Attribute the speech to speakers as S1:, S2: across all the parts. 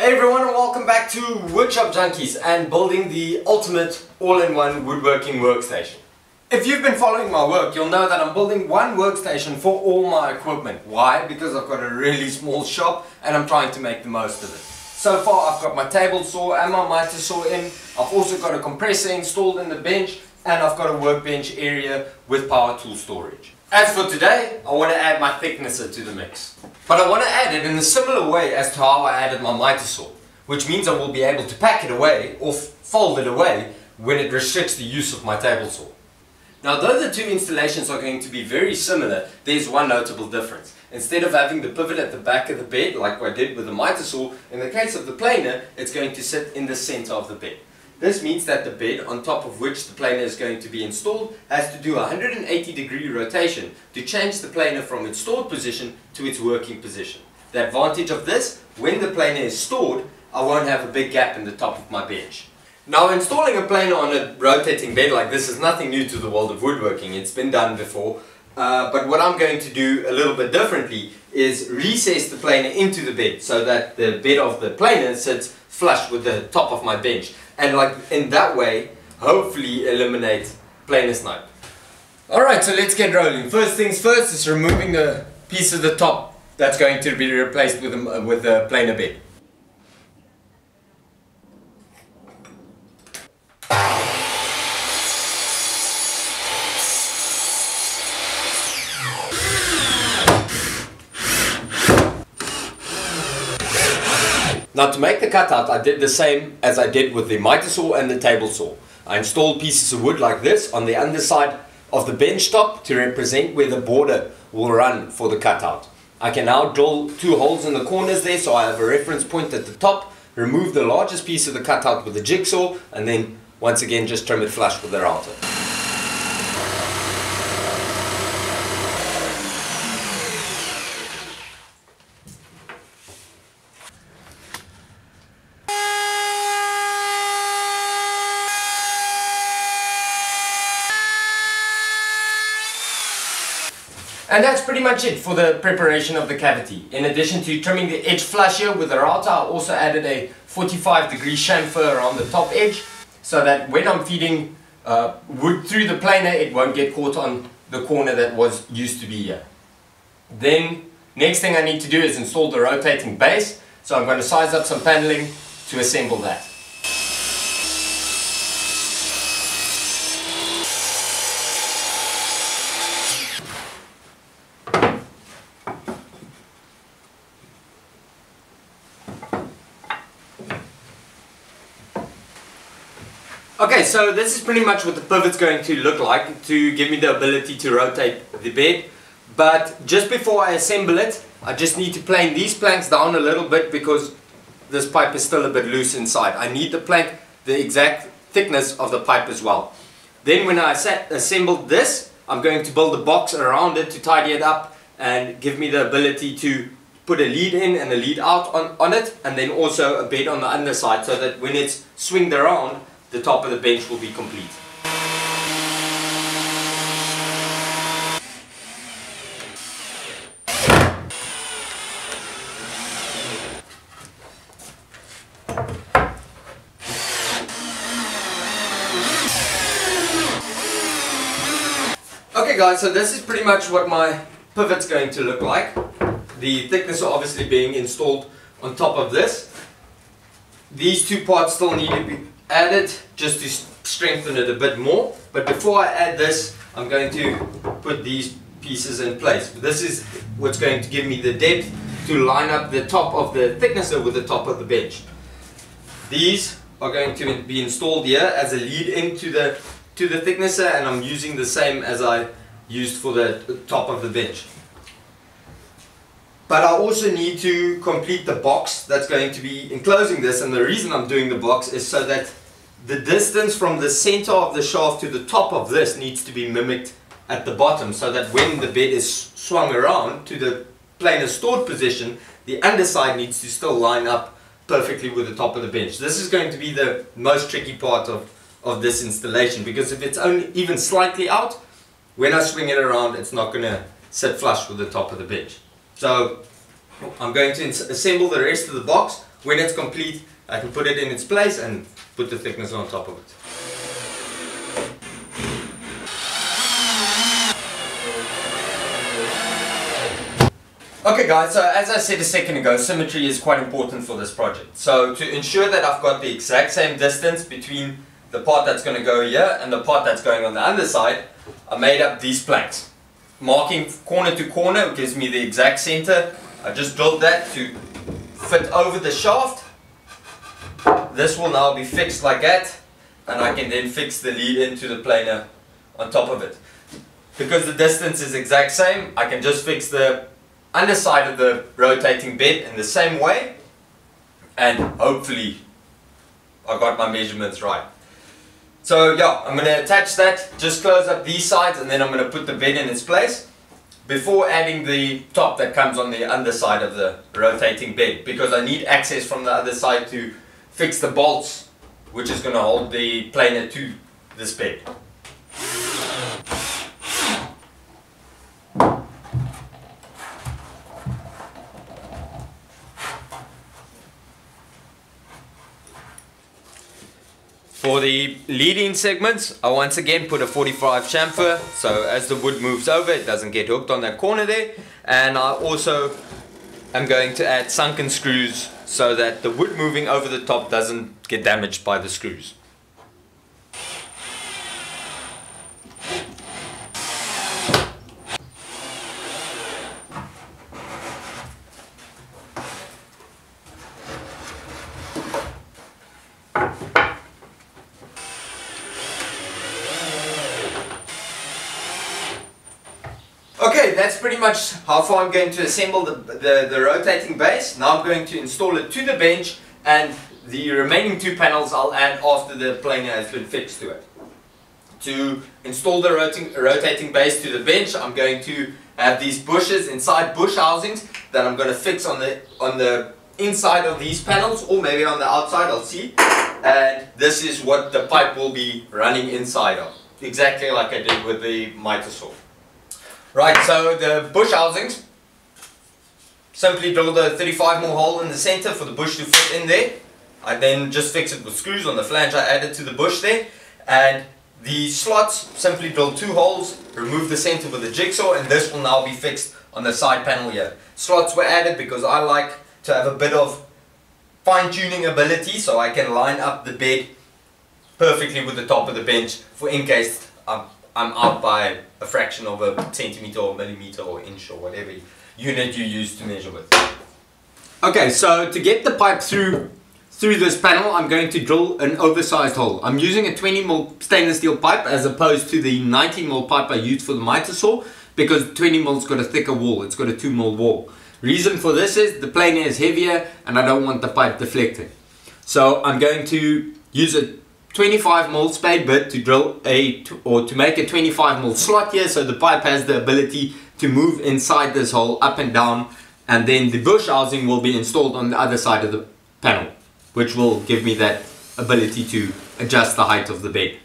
S1: Hey everyone, and welcome back to Woodshop Junkies and building the ultimate all-in-one woodworking workstation. If you've been following my work, you'll know that I'm building one workstation for all my equipment. Why? Because I've got a really small shop and I'm trying to make the most of it. So far I've got my table saw and my miter saw in. I've also got a compressor installed in the bench, and I've got a workbench area with power tool storage. As for today, I want to add my thicknesser to the mix. But I want to add it in a similar way as to how I added my miter saw, which means I will be able to pack it away or fold it away when it restricts the use of my table saw. Now, though the two installations are going to be very similar, there's one notable difference. Instead of having the pivot at the back of the bed like I did with the miter saw, in the case of the planer, it's going to sit in the center of the bed. This means that the bed on top of which the planer is going to be installed has to do a 180-degree rotation to change the planer from its stored position to its working position. The advantage of this, when the planer is stored, I won't have a big gap in the top of my bench. Now, installing a planer on a rotating bed like this is nothing new to the world of woodworking. It's been done before, but what I'm going to do a little bit differently is recess the planer into the bed so that the bed of the planer sits flush with the top of my bench, and like in that way hopefully eliminate planer snipe. Alright, so let's get rolling. First things first is removing the piece of the top that's going to be replaced with a planer bed. Now, to make the cutout, I did the same as I did with the miter saw and the table saw. I installed pieces of wood like this on the underside of the bench top to represent where the border will run for the cutout. I can now drill two holes in the corners there so I have a reference point at the top, remove the largest piece of the cutout with a jigsaw, and then once again just trim it flush with the router. And that's pretty much it for the preparation of the cavity. In addition to trimming the edge flush here with the router, I also added a 45-degree chamfer around the top edge so that when I'm feeding wood through the planer, it won't get caught on the corner that was used to be here. Then, next thing I need to do is install the rotating base, so I'm going to size up some paneling to assemble that. Okay, so this is pretty much what the pivot's going to look like to give me the ability to rotate the bed. But just before I assemble it, I just need to plane these planks down a little bit because this pipe is still a bit loose inside. I need the plank the exact thickness of the pipe as well. Then when I assembled this, I'm going to build a box around it to tidy it up and give me the ability to put a lead in and a lead out on it, and then also a bed on the underside so that when it's swinged around, the top of the bench will be complete. Okay guys, so this is pretty much what my pivot's going to look like. The thickness obviously being installed on top of this. These two parts still need to be added just to strengthen it a bit more, but before I add this, I'm going to put these pieces in place. This is what's going to give me the depth to line up the top of the thicknesser with the top of the bench. These are going to be installed here as a lead into the thicknesser, and I'm using the same as I used for the top of the bench. But I also need to complete the box that's going to be enclosing this, and the reason I'm doing the box is so that the distance from the center of the shaft to the top of this needs to be mimicked at the bottom, so that when the bed is swung around to the planer stored position, the underside needs to still line up perfectly with the top of the bench. This is going to be the most tricky part of this installation, because if it's only even slightly out, when I swing it around, it's not going to sit flush with the top of the bench. So I'm going to assemble the rest of the box. When it's complete, I can put it in its place and put the thickness on top of it. Okay guys, so as I said a second ago, symmetry is quite important for this project. So to ensure that I've got the exact same distance between the part that's going to go here and the part that's going on the underside, I made up these planks. Marking corner to corner gives me the exact center. I just drilled that to fit over the shaft. This will now be fixed like that, and I can then fix the lead into the planer on top of it. Because the distance is exact same, I can just fix the underside of the rotating bed in the same way, and hopefully I got my measurements right. So yeah, I'm going to attach that, just close up these sides, and then I'm going to put the bed in its place before adding the top that comes on the underside of the rotating bed, because I need access from the other side to fix the bolts which is going to hold the planer to this bed. For the leading segments, I once again put a 45 chamfer, so as the wood moves over it doesn't get hooked on that corner there. And I also am going to add sunken screws so that the wood moving over the top doesn't get damaged by the screws. Okay, that's pretty much how far I'm going to assemble the rotating base. Now I'm going to install it to the bench, and the remaining two panels I'll add after the planer has been fixed to it. To install the rotating base to the bench, I'm going to have these bushes inside bush housings that I'm going to fix on the inside of these panels, or maybe on the outside, I'll see. And this is what the pipe will be running inside of, exactly like I did with the miter saw. Right, so the bush housings, simply drill the 35mm hole in the center for the bush to fit in there. I then just fix it with screws on the flange I added to the bush there. And the slots, simply drill 2 holes, remove the center with a jigsaw, and this will now be fixed on the side panel here. Slots were added because I like to have a bit of fine-tuning ability, so I can line up the bed perfectly with the top of the bench for in case I'm out by a fraction of a centimeter or millimeter or inch or whatever unit you use to measure with. Okay, so to get the pipe through this panel, I'm going to drill an oversized hole. I'm using a 20mm stainless steel pipe as opposed to the 19mm pipe I used for the miter saw, because 20mm's got a thicker wall, it's got a 2mm wall. Reason for this is the planer is heavier and I don't want the pipe deflecting. So I'm going to use a 25mm spade bit to drill to make a 25mm slot here, so the pipe has the ability to move inside this hole up and down, and then the bush housing will be installed on the other side of the panel, which will give me that ability to adjust the height of the bed.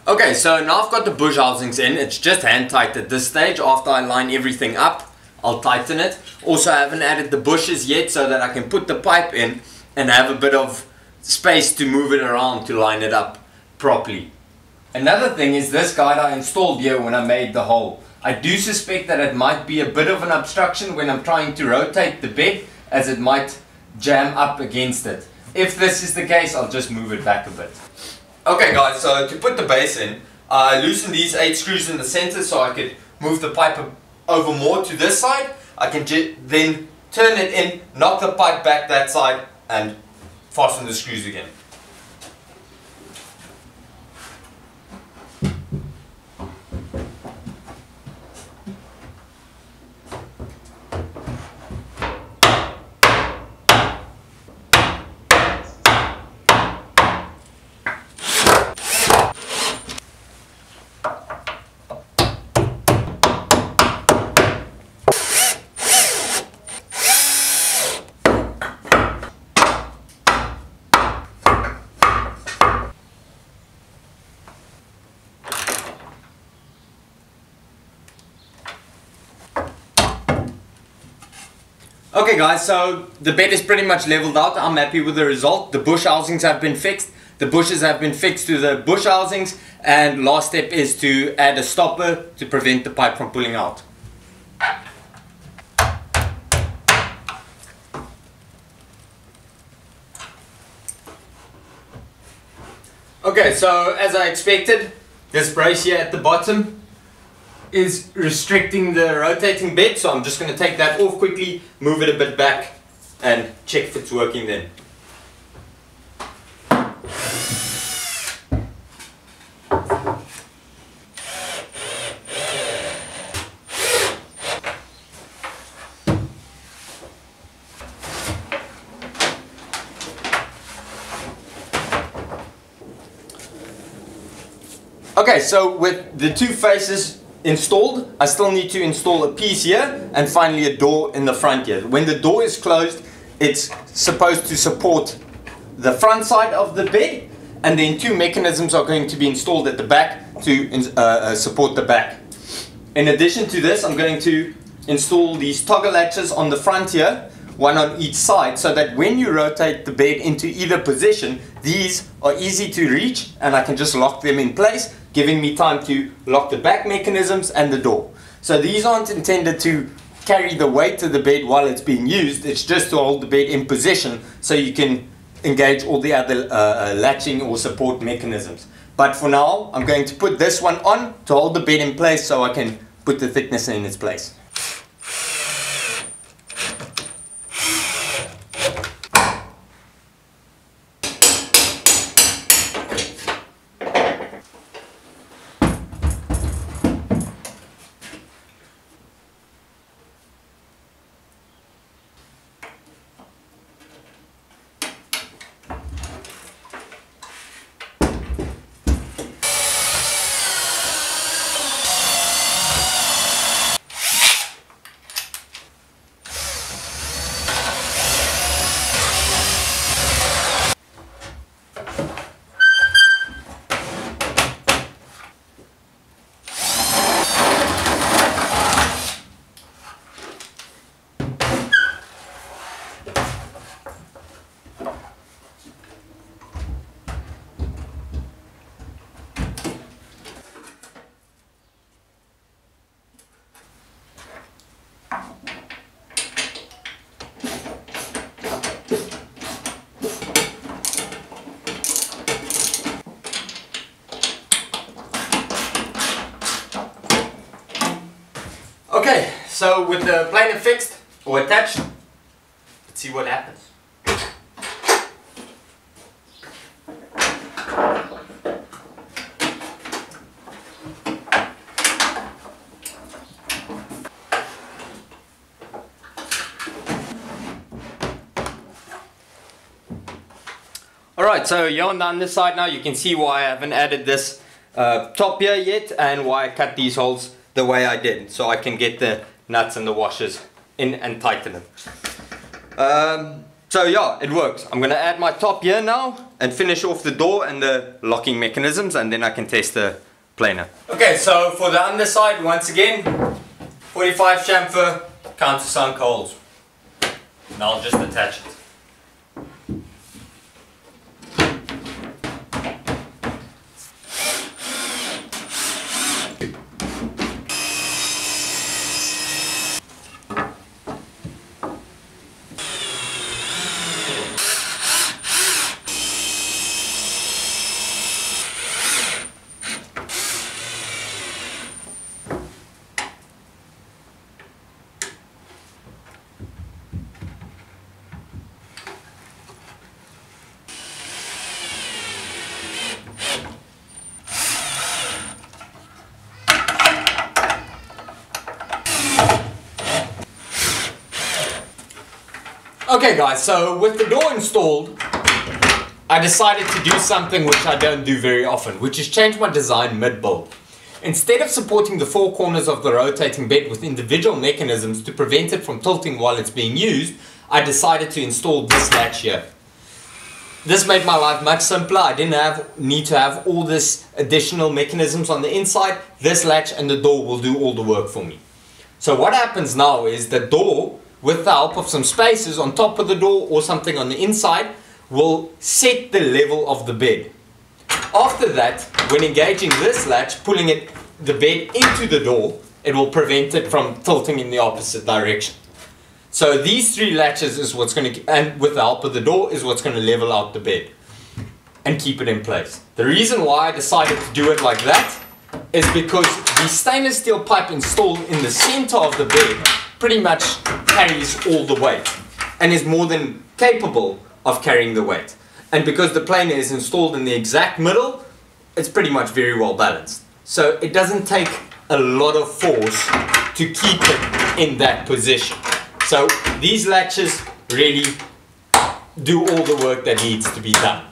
S1: Okay, so now I've got the bush housings in. It's just hand tight at this stage. After I line everything up, I'll tighten it. Also, I haven't added the bushes yet so that I can put the pipe in and have a bit of space to move it around to line it up properly. Another thing is this guide I installed here when I made the hole. I do suspect that it might be a bit of an obstruction when I'm trying to rotate the bed, as it might jam up against it. If this is the case, I'll just move it back a bit. Okay guys, so to put the base in, I loosened these 8 screws in the center so I could move the pipe over more to this side. I can then turn it in, knock the pipe back that side, and fasten the screws again. Okay guys, so the bed is pretty much leveled out. I'm happy with the result. The bush housings have been fixed. The bushes have been fixed to the bush housings, and last step is to add a stopper to prevent the pipe from pulling out. Okay, so as I expected, this brace here at the bottom is restricting the rotating bed, so I'm just going to take that off quickly, move it a bit back and check if it's working then. Okay, so with the two faces installed, I still need to install a piece here and finally a door in the front here. When the door is closed, it's supposed to support the front side of the bed, and then two mechanisms are going to be installed at the back to support the back. In addition to this, I'm going to install these toggle latches on the front here, one on each side, so that when you rotate the bed into either position, these are easy to reach and I can just lock them in place, giving me time to lock the back mechanisms and the door. So these aren't intended to carry the weight of the bed while it's being used, it's just to hold the bed in position so you can engage all the other latching or support mechanisms. But for now, I'm going to put this one on to hold the bed in place so I can put the thickness in its place. Okay, so with the planer fixed or attached, let's see what happens. Alright, so here on the underside now you can see why I haven't added this top here yet and why I cut these holes the way I did, so I can get the nuts and the washers in and tighten them. So yeah, it works. I'm going to add my top here now and finish off the door and the locking mechanisms, and then I can test the planer. Okay, so for the underside, once again, 45 chamfer countersunk holes. And I'll just attach it. Okay guys, so with the door installed, I decided to do something which I don't do very often, which is change my design mid-build. Instead of supporting the four corners of the rotating bed with individual mechanisms to prevent it from tilting while it's being used, I decided to install this latch here. This made my life much simpler. I didn't need to have all this additional mechanisms on the inside. This latch and the door will do all the work for me. So what happens now is the door
S2: with the help of some spacers on top of the door or something on the inside, will set the level of the bed. After that, when engaging this latch, pulling the bed into the door, it will prevent it from tilting in the opposite direction. So these three latches is what's going to, and with the help of the door, is what's going to level out the bed and keep it in place. The reason why I decided to do it like that is because the stainless steel pipe installed in the center of the bed pretty much carries all the weight and is more than capable of carrying the weight. And because the planer is installed in the exact middle, it's pretty much very well balanced. So it doesn't take a lot of force to keep it in that position. So these latches really do all the work that needs to be done.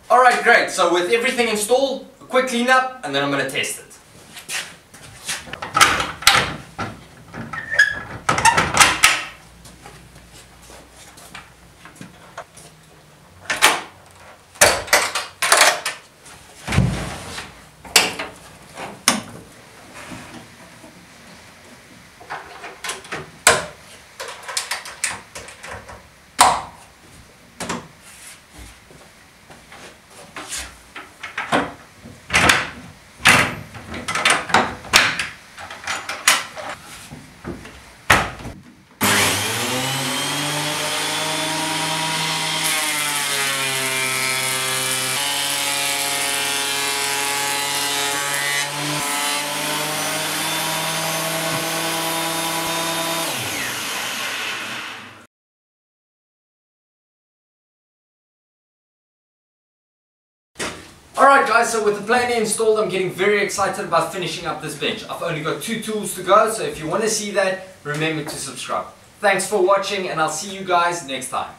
S2: Alright, great. So with everything installed, a quick clean up and then I'm going to test it. Alright guys, so with the planer installed, I'm getting very excited about finishing up this bench. I've only got 2 tools to go, so if you want to see that, remember to subscribe. Thanks for watching and I'll see you guys next time.